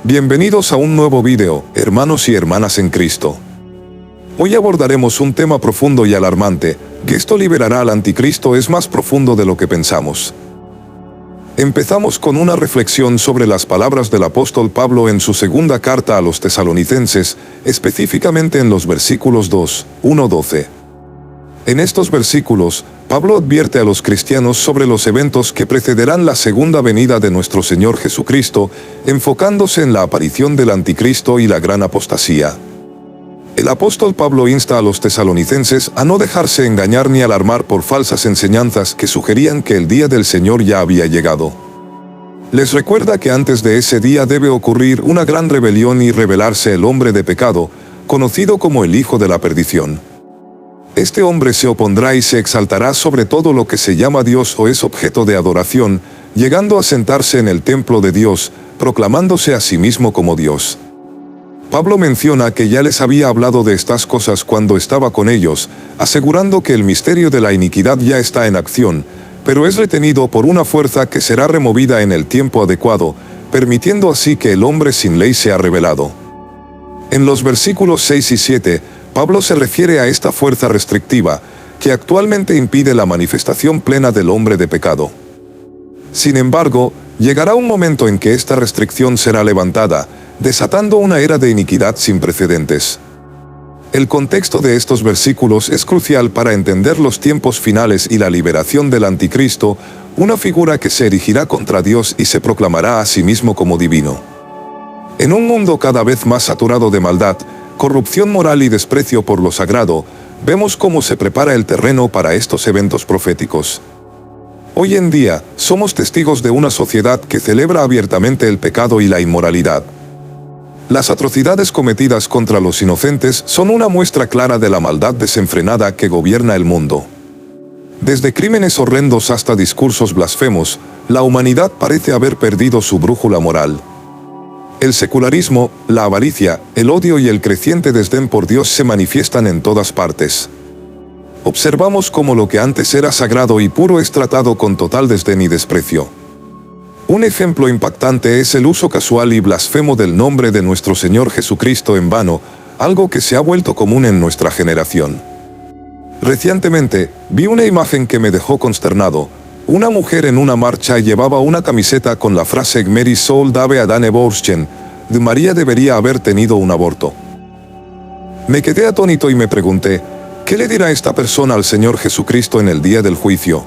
Bienvenidos a un nuevo video, hermanos y hermanas en Cristo. Hoy abordaremos un tema profundo y alarmante, que esto liberará al anticristo es más profundo de lo que pensamos. Empezamos con una reflexión sobre las palabras del apóstol Pablo en su segunda carta a los tesalonicenses, específicamente en los versículos 2, 1-12. En estos versículos, Pablo advierte a los cristianos sobre los eventos que precederán la segunda venida de nuestro Señor Jesucristo, enfocándose en la aparición del anticristo y la gran apostasía. El apóstol Pablo insta a los tesalonicenses a no dejarse engañar ni alarmar por falsas enseñanzas que sugerían que el día del Señor ya había llegado. Les recuerda que antes de ese día debe ocurrir una gran rebelión y revelarse el hombre de pecado, conocido como el hijo de la perdición. Este hombre se opondrá y se exaltará sobre todo lo que se llama Dios o es objeto de adoración, llegando a sentarse en el templo de Dios, proclamándose a sí mismo como Dios. Pablo menciona que ya les había hablado de estas cosas cuando estaba con ellos, asegurando que el misterio de la iniquidad ya está en acción, pero es retenido por una fuerza que será removida en el tiempo adecuado, permitiendo así que el hombre sin ley sea revelado. En los versículos 6 y 7, Pablo se refiere a esta fuerza restrictiva, que actualmente impide la manifestación plena del hombre de pecado. Sin embargo, llegará un momento en que esta restricción será levantada, desatando una era de iniquidad sin precedentes. El contexto de estos versículos es crucial para entender los tiempos finales y la liberación del anticristo, una figura que se erigirá contra Dios y se proclamará a sí mismo como divino. En un mundo cada vez más saturado de maldad, corrupción moral y desprecio por lo sagrado, vemos cómo se prepara el terreno para estos eventos proféticos. Hoy en día, somos testigos de una sociedad que celebra abiertamente el pecado y la inmoralidad. Las atrocidades cometidas contra los inocentes son una muestra clara de la maldad desenfrenada que gobierna el mundo. Desde crímenes horrendos hasta discursos blasfemos, la humanidad parece haber perdido su brújula moral. El secularismo, la avaricia, el odio y el creciente desdén por Dios se manifiestan en todas partes. Observamos cómo lo que antes era sagrado y puro es tratado con total desdén y desprecio. Un ejemplo impactante es el uso casual y blasfemo del nombre de nuestro Señor Jesucristo en vano, algo que se ha vuelto común en nuestra generación. Recientemente, vi una imagen que me dejó consternado. Una mujer en una marcha llevaba una camiseta con la frase Mary soll dave adane borschen, de María debería haber tenido un aborto. Me quedé atónito y me pregunté, ¿qué le dirá esta persona al Señor Jesucristo en el día del juicio?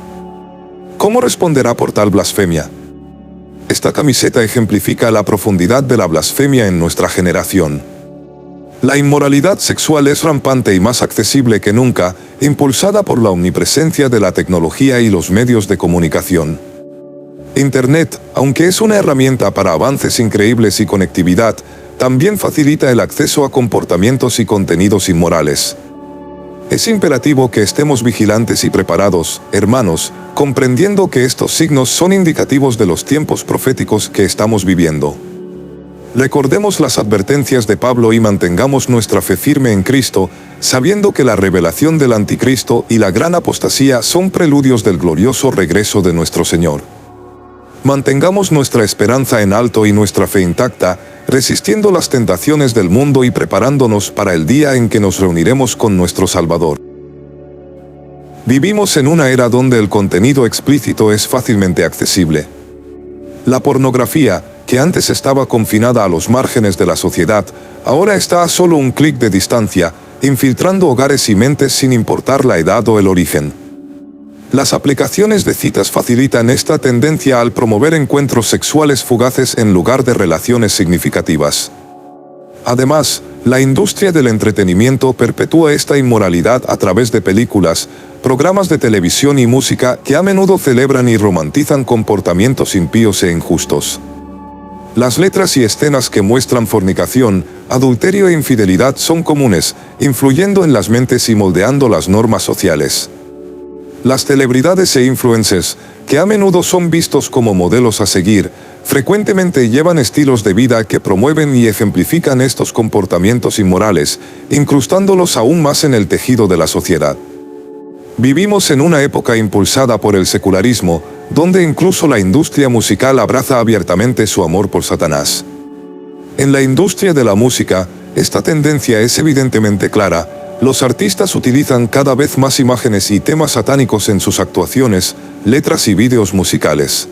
¿Cómo responderá por tal blasfemia? Esta camiseta ejemplifica la profundidad de la blasfemia en nuestra generación. La inmoralidad sexual es rampante y más accesible que nunca, impulsada por la omnipresencia de la tecnología y los medios de comunicación. Internet, aunque es una herramienta para avances increíbles y conectividad, también facilita el acceso a comportamientos y contenidos inmorales. Es imperativo que estemos vigilantes y preparados, hermanos, comprendiendo que estos signos son indicativos de los tiempos proféticos que estamos viviendo. Recordemos las advertencias de Pablo y mantengamos nuestra fe firme en Cristo, sabiendo que la revelación del anticristo y la gran apostasía son preludios del glorioso regreso de nuestro Señor. Mantengamos nuestra esperanza en alto y nuestra fe intacta, resistiendo las tentaciones del mundo y preparándonos para el día en que nos reuniremos con nuestro Salvador. Vivimos en una era donde el contenido explícito es fácilmente accesible. La pornografía, que antes estaba confinada a los márgenes de la sociedad, ahora está a solo un clic de distancia, infiltrando hogares y mentes sin importar la edad o el origen. Las aplicaciones de citas facilitan esta tendencia al promover encuentros sexuales fugaces en lugar de relaciones significativas. Además, la industria del entretenimiento perpetúa esta inmoralidad a través de películas, programas de televisión y música que a menudo celebran y romantizan comportamientos impíos e injustos. Las letras y escenas que muestran fornicación, adulterio e infidelidad son comunes, influyendo en las mentes y moldeando las normas sociales. Las celebridades e influencers, que a menudo son vistos como modelos a seguir, frecuentemente llevan estilos de vida que promueven y ejemplifican estos comportamientos inmorales, incrustándolos aún más en el tejido de la sociedad. Vivimos en una época impulsada por el secularismo, donde incluso la industria musical abraza abiertamente su amor por Satanás. En la industria de la música, esta tendencia es evidentemente clara. Los artistas utilizan cada vez más imágenes y temas satánicos en sus actuaciones, letras y vídeos musicales.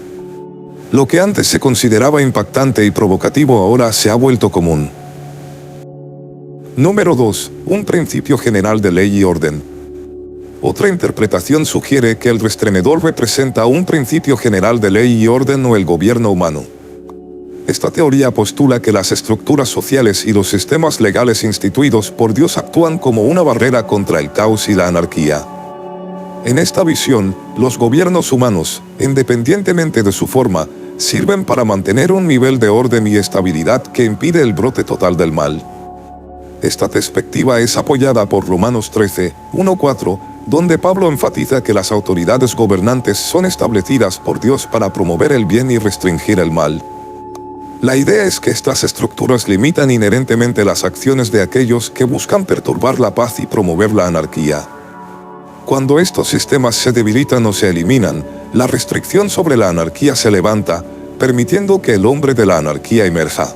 Lo que antes se consideraba impactante y provocativo ahora se ha vuelto común. Número 2. Un principio general de ley y orden. Otra interpretación sugiere que el restreñedor representa un principio general de ley y orden o el gobierno humano. Esta teoría postula que las estructuras sociales y los sistemas legales instituidos por Dios actúan como una barrera contra el caos y la anarquía. En esta visión, los gobiernos humanos, independientemente de su forma, sirven para mantener un nivel de orden y estabilidad que impide el brote total del mal. Esta perspectiva es apoyada por Romanos 13, 1-4, donde Pablo enfatiza que las autoridades gobernantes son establecidas por Dios para promover el bien y restringir el mal. La idea es que estas estructuras limitan inherentemente las acciones de aquellos que buscan perturbar la paz y promover la anarquía. Cuando estos sistemas se debilitan o se eliminan, la restricción sobre la anarquía se levanta, permitiendo que el hombre de la anarquía emerja.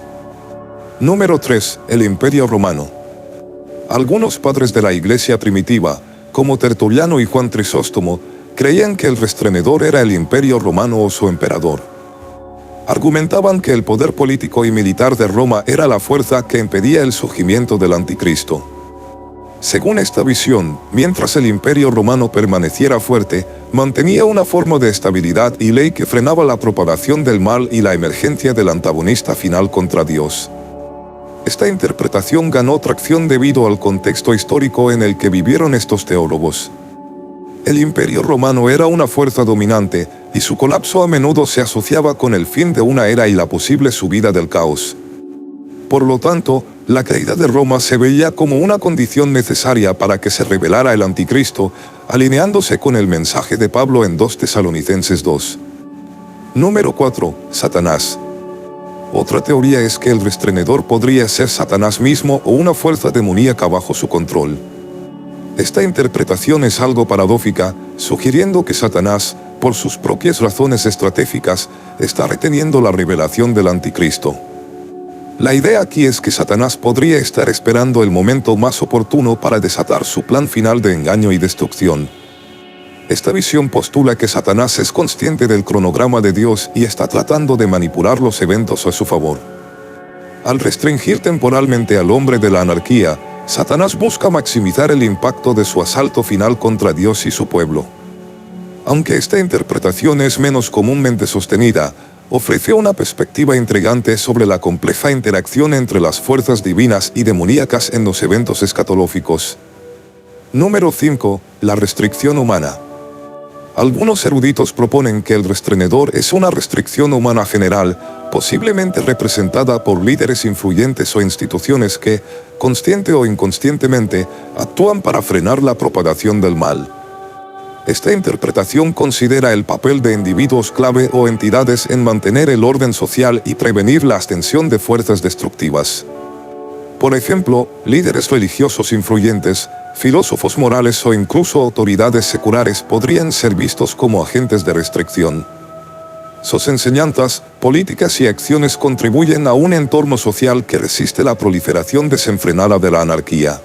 Número 3. El Imperio Romano. Algunos padres de la Iglesia primitiva, como Tertuliano y Juan Crisóstomo, creían que el restreñedor era el Imperio Romano o su emperador. Argumentaban que el poder político y militar de Roma era la fuerza que impedía el surgimiento del anticristo. Según esta visión, mientras el Imperio Romano permaneciera fuerte, mantenía una forma de estabilidad y ley que frenaba la propagación del mal y la emergencia del antagonista final contra Dios. Esta interpretación ganó tracción debido al contexto histórico en el que vivieron estos teólogos. El Imperio Romano era una fuerza dominante, y su colapso a menudo se asociaba con el fin de una era y la posible subida del caos. Por lo tanto, la caída de Roma se veía como una condición necesaria para que se revelara el anticristo, alineándose con el mensaje de Pablo en 2 Tesalonicenses 2. Número 4. Satanás. Otra teoría es que el restreñedor podría ser Satanás mismo o una fuerza demoníaca bajo su control. Esta interpretación es algo paradójica, sugiriendo que Satanás, por sus propias razones estratégicas, está reteniendo la revelación del anticristo. La idea aquí es que Satanás podría estar esperando el momento más oportuno para desatar su plan final de engaño y destrucción. Esta visión postula que Satanás es consciente del cronograma de Dios y está tratando de manipular los eventos a su favor. Al restringir temporalmente al hombre de la anarquía, Satanás busca maximizar el impacto de su asalto final contra Dios y su pueblo. Aunque esta interpretación es menos comúnmente sostenida, ofrece una perspectiva intrigante sobre la compleja interacción entre las fuerzas divinas y demoníacas en los eventos escatológicos. Número 5. La restricción humana. Algunos eruditos proponen que el restreñedor es una restricción humana general, posiblemente representada por líderes influyentes o instituciones que, consciente o inconscientemente, actúan para frenar la propagación del mal. Esta interpretación considera el papel de individuos clave o entidades en mantener el orden social y prevenir la ascensión de fuerzas destructivas. Por ejemplo, líderes religiosos influyentes, filósofos morales o incluso autoridades seculares podrían ser vistos como agentes de restricción. Sus enseñanzas, políticas y acciones contribuyen a un entorno social que resiste la proliferación desenfrenada de la anarquía.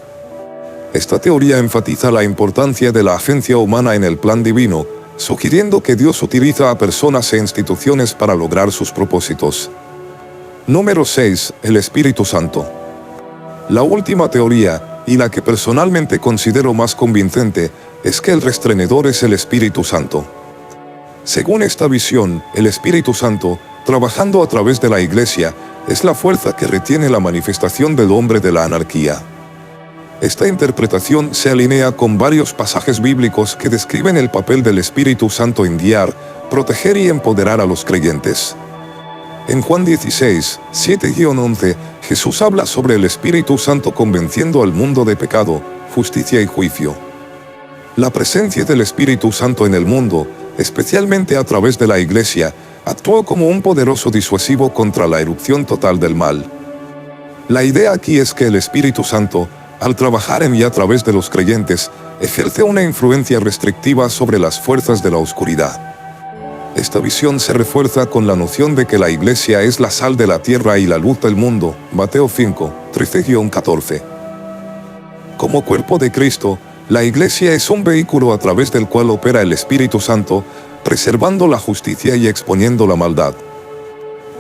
Esta teoría enfatiza la importancia de la agencia humana en el plan divino, sugiriendo que Dios utiliza a personas e instituciones para lograr sus propósitos. Número 6. El Espíritu Santo. La última teoría, y la que personalmente considero más convincente, es que el restreñedor es el Espíritu Santo. Según esta visión, el Espíritu Santo, trabajando a través de la Iglesia, es la fuerza que retiene la manifestación del hombre de la anarquía. Esta interpretación se alinea con varios pasajes bíblicos que describen el papel del Espíritu Santo en guiar, proteger y empoderar a los creyentes. En Juan 16, 7-11, Jesús habla sobre el Espíritu Santo convenciendo al mundo de pecado, justicia y juicio. La presencia del Espíritu Santo en el mundo, especialmente a través de la Iglesia, actuó como un poderoso disuasivo contra la erupción total del mal. La idea aquí es que el Espíritu Santo, al trabajar en y a través de los creyentes, ejerce una influencia restrictiva sobre las fuerzas de la oscuridad. Esta visión se refuerza con la noción de que la Iglesia es la sal de la tierra y la luz del mundo, Mateo 5, 13-14. Como cuerpo de Cristo, la Iglesia es un vehículo a través del cual opera el Espíritu Santo, preservando la justicia y exponiendo la maldad.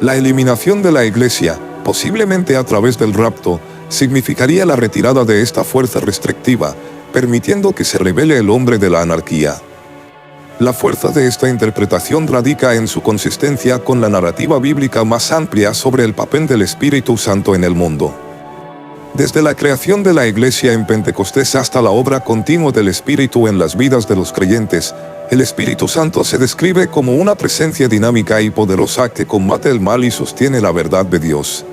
La eliminación de la Iglesia, posiblemente a través del rapto, significaría la retirada de esta fuerza restrictiva, permitiendo que se revele el hombre de la anarquía. La fuerza de esta interpretación radica en su consistencia con la narrativa bíblica más amplia sobre el papel del Espíritu Santo en el mundo. Desde la creación de la Iglesia en Pentecostés hasta la obra continua del Espíritu en las vidas de los creyentes, el Espíritu Santo se describe como una presencia dinámica y poderosa que combate el mal y sostiene la verdad de Dios.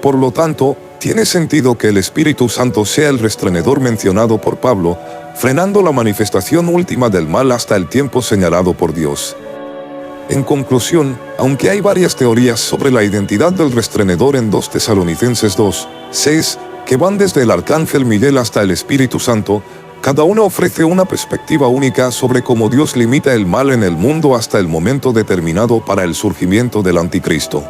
Por lo tanto, tiene sentido que el Espíritu Santo sea el restrenedor mencionado por Pablo, frenando la manifestación última del mal hasta el tiempo señalado por Dios. En conclusión, aunque hay varias teorías sobre la identidad del restrenedor en 2 Tesalonicenses 2, 6, que van desde el arcángel Miguel hasta el Espíritu Santo, cada una ofrece una perspectiva única sobre cómo Dios limita el mal en el mundo hasta el momento determinado para el surgimiento del anticristo.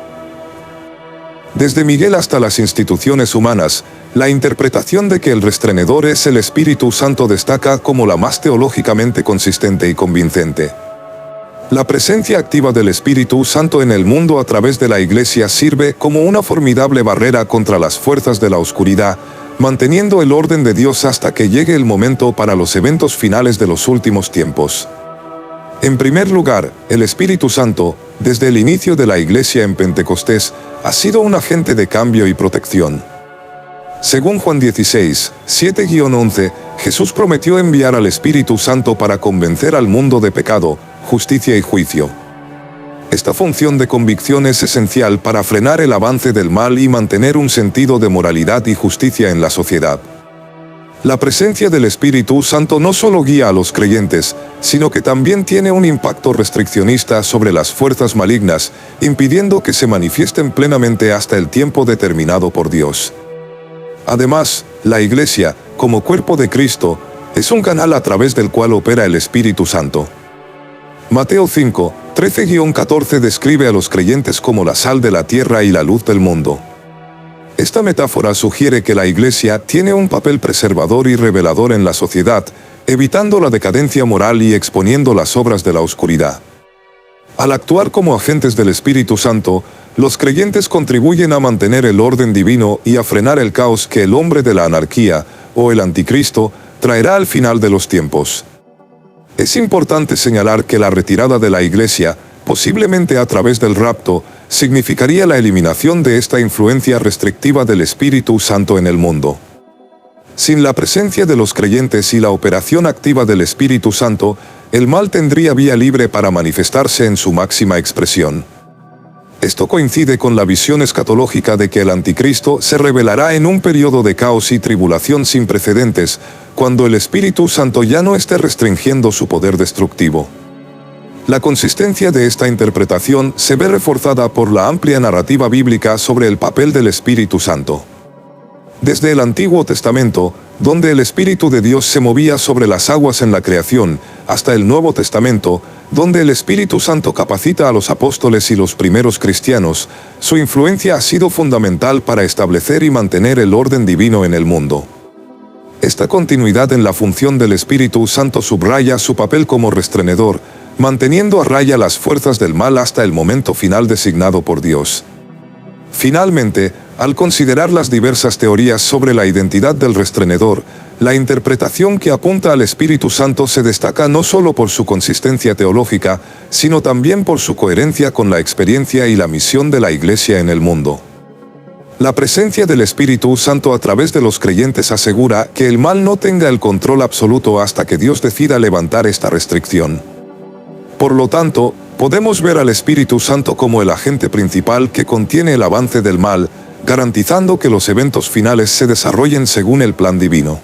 Desde Miguel hasta las instituciones humanas, la interpretación de que el restrenedor es el Espíritu Santo destaca como la más teológicamente consistente y convincente. La presencia activa del Espíritu Santo en el mundo a través de la Iglesia sirve como una formidable barrera contra las fuerzas de la oscuridad, manteniendo el orden de Dios hasta que llegue el momento para los eventos finales de los últimos tiempos. En primer lugar, el Espíritu Santo, desde el inicio de la Iglesia en Pentecostés, ha sido un agente de cambio y protección. Según Juan 16, 7-11, Jesús prometió enviar al Espíritu Santo para convencer al mundo de pecado, justicia y juicio. Esta función de convicción es esencial para frenar el avance del mal y mantener un sentido de moralidad y justicia en la sociedad. La presencia del Espíritu Santo no solo guía a los creyentes, sino que también tiene un impacto restriccionista sobre las fuerzas malignas, impidiendo que se manifiesten plenamente hasta el tiempo determinado por Dios. Además, la Iglesia, como cuerpo de Cristo, es un canal a través del cual opera el Espíritu Santo. Mateo 5, 13-14 describe a los creyentes como la sal de la tierra y la luz del mundo. Esta metáfora sugiere que la Iglesia tiene un papel preservador y revelador en la sociedad, evitando la decadencia moral y exponiendo las obras de la oscuridad. Al actuar como agentes del Espíritu Santo, los creyentes contribuyen a mantener el orden divino y a frenar el caos que el hombre de la anarquía, o el anticristo, traerá al final de los tiempos. Es importante señalar que la retirada de la Iglesia, posiblemente a través del rapto, significaría la eliminación de esta influencia restrictiva del Espíritu Santo en el mundo. Sin la presencia de los creyentes y la operación activa del Espíritu Santo, el mal tendría vía libre para manifestarse en su máxima expresión. Esto coincide con la visión escatológica de que el anticristo se revelará en un periodo de caos y tribulación sin precedentes, cuando el Espíritu Santo ya no esté restringiendo su poder destructivo. La consistencia de esta interpretación se ve reforzada por la amplia narrativa bíblica sobre el papel del Espíritu Santo. Desde el Antiguo Testamento, donde el Espíritu de Dios se movía sobre las aguas en la creación, hasta el Nuevo Testamento, donde el Espíritu Santo capacita a los apóstoles y los primeros cristianos, su influencia ha sido fundamental para establecer y mantener el orden divino en el mundo. Esta continuidad en la función del Espíritu Santo subraya su papel como restrenedor, manteniendo a raya las fuerzas del mal hasta el momento final designado por Dios. Finalmente, al considerar las diversas teorías sobre la identidad del restrenedor, la interpretación que apunta al Espíritu Santo se destaca no solo por su consistencia teológica, sino también por su coherencia con la experiencia y la misión de la Iglesia en el mundo. La presencia del Espíritu Santo a través de los creyentes asegura que el mal no tenga el control absoluto hasta que Dios decida levantar esta restricción. Por lo tanto, podemos ver al Espíritu Santo como el agente principal que contiene el avance del mal, garantizando que los eventos finales se desarrollen según el plan divino.